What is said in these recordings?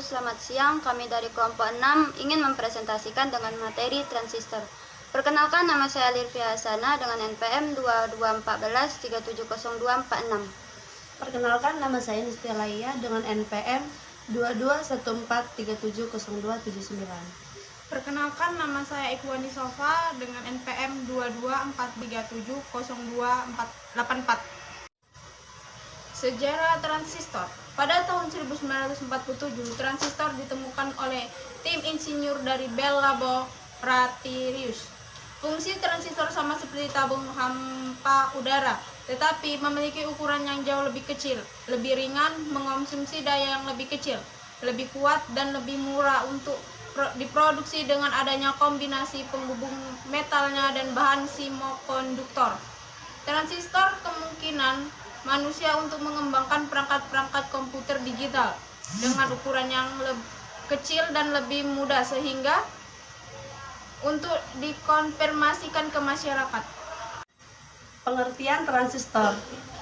selamat siang. Kami dari kelompok 6 ingin mempresentasikan dengan materi transistor. Perkenalkan, nama saya Lirvia Hasana dengan NPM 2214370246. Perkenalkan, nama saya Nistia Laia dengan NPM 2214370279. Perkenalkan, nama saya Ikhwani Sofa dengan NPM 2243702484. Sejarah transistor. Pada tahun 1947, transistor ditemukan oleh tim insinyur dari Bell Laboratories. Fungsi transistor sama seperti tabung hampa udara, tetapi memiliki ukuran yang jauh lebih kecil, lebih ringan, mengonsumsi daya yang lebih kecil, lebih kuat, dan lebih murah untuk diproduksi dengan adanya kombinasi penghubung metalnya dan bahan semikonduktor. Transistor kemungkinan manusia untuk mengembangkan perangkat-perangkat komputer digital dengan ukuran yang lebih kecil dan lebih mudah sehingga untuk dikonfirmasikan ke masyarakat. Pengertian transistor.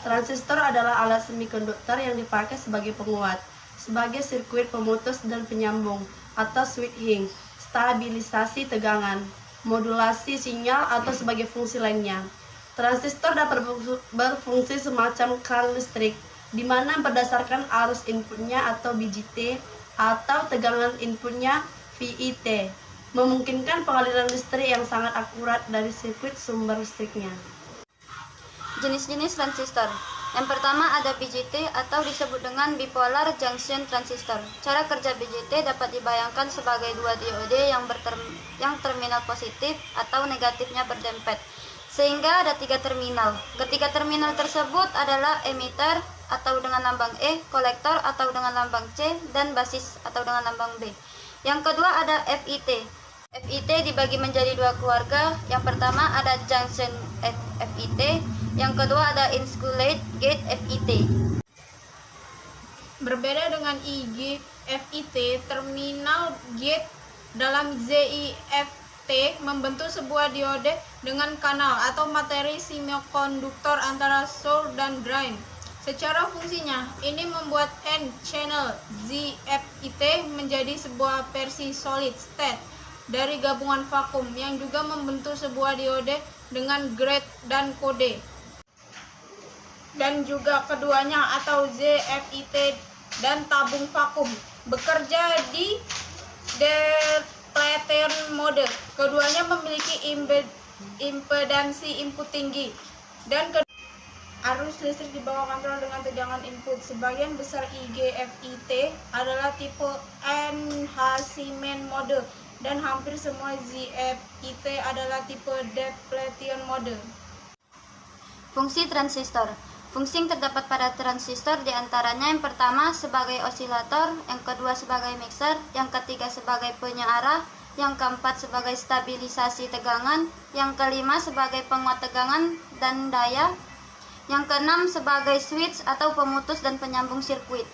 Transistor adalah alat semikonduktor yang dipakai sebagai penguat, sebagai sirkuit pemutus dan penyambung, atau switching, stabilisasi tegangan, modulasi sinyal, atau sebagai fungsi lainnya. Transistor dapat berfungsi semacam keran listrik, di mana berdasarkan arus inputnya atau BJT atau tegangan inputnya VIT, memungkinkan pengaliran listrik yang sangat akurat dari sirkuit sumber listriknya. Jenis-jenis transistor. Yang pertama ada BJT atau disebut dengan bipolar junction transistor. Cara kerja BJT dapat dibayangkan sebagai dua diode yang terminal positif atau negatifnya berdempet, sehingga ada 3 terminal. Ketiga terminal tersebut adalah emitter atau dengan lambang E, kolektor atau dengan lambang C, dan basis atau dengan lambang B. Yang kedua ada FIT. FIT dibagi menjadi 2 keluarga. Yang pertama ada junction FIT, yang kedua ada insulate gate FIT. Berbeda dengan IG FIT, terminal gate dalam ZIFT membentuk sebuah diode dengan kanal atau materi semikonduktor antara source dan drain. Secara fungsinya, ini membuat N-channel ZFIT menjadi sebuah versi solid state dari gabungan vakum yang juga membentuk sebuah diode dengan gate dan kode. Dan juga keduanya atau ZFIT dan tabung vakum bekerja di Depletion mode. Keduanya memiliki impedansi input tinggi dan arus listrik di bawah kontrol dengan tegangan input. Sebagian besar IGFIT adalah tipe enhancement mode dan hampir semua ZFIT adalah tipe depletion mode. Fungsi transistor. Fungsi yang terdapat pada transistor diantaranya yang pertama sebagai osilator, yang kedua sebagai mixer, yang ketiga sebagai penyearah, yang keempat sebagai stabilisasi tegangan, yang kelima sebagai penguat tegangan dan daya, yang keenam sebagai switch atau pemutus dan penyambung sirkuit.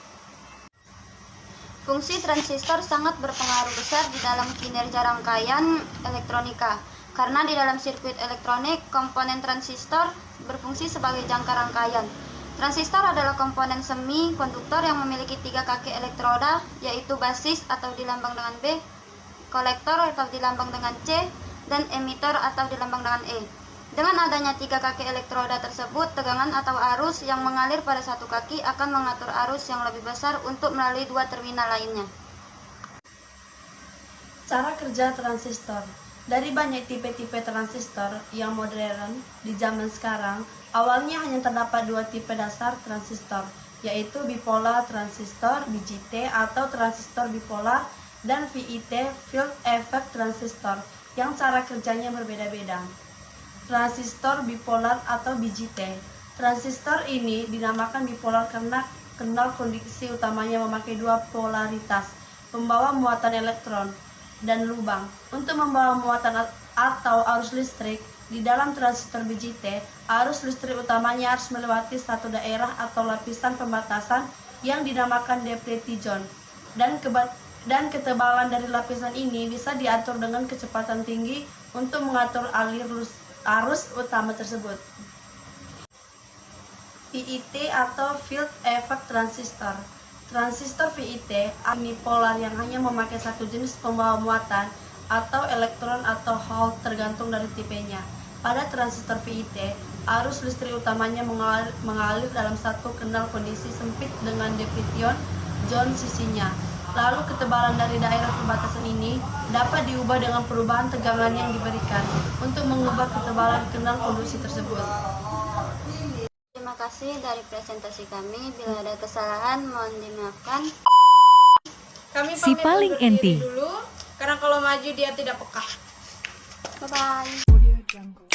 Fungsi transistor sangat berpengaruh besar di dalam kinerja rangkaian elektronika. Karena di dalam sirkuit elektronik, komponen transistor berfungsi sebagai jangka rangkaian. Transistor adalah komponen semikonduktor yang memiliki 3 kaki elektroda, yaitu basis atau dilambang dengan B, kolektor atau dilambang dengan C, dan emitter atau dilambang dengan E. Dengan adanya 3 kaki elektroda tersebut, tegangan atau arus yang mengalir pada satu kaki akan mengatur arus yang lebih besar untuk melalui 2 terminal lainnya. Cara kerja transistor. Dari banyak tipe-tipe transistor yang modern di zaman sekarang, awalnya hanya terdapat 2 tipe dasar transistor, yaitu bipolar transistor BJT atau transistor bipolar dan VIT field effect transistor yang cara kerjanya berbeda-beda. Transistor bipolar atau BJT. Transistor ini dinamakan bipolar karena kenal kondisi utamanya memakai 2 polaritas, pembawa muatan elektron dan lubang. Untuk membawa muatan atau arus listrik di dalam transistor BJT, arus listrik utamanya harus melewati satu daerah atau lapisan pembatasan yang dinamakan depletion, dan ketebalan dari lapisan ini bisa diatur dengan kecepatan tinggi untuk mengatur arus utama tersebut. PET atau field effect transistor. Transistor VIT unipolar yang hanya memakai satu jenis pembawa muatan atau elektron atau Hall tergantung dari tipenya. Pada transistor VIT, arus listrik utamanya mengalir dalam satu kenal kondisi sempit dengan depletion zone sisinya. Lalu ketebalan dari daerah perbatasan ini dapat diubah dengan perubahan tegangan yang diberikan untuk mengubah ketebalan kenal konduksi tersebut. Terima kasih dari presentasi kami. Bila ada kesalahan mohon dimaafkan. Kami Si pamit paling undur diri enti. dulu, karena kalau maju dia tidak peka. Bye bye.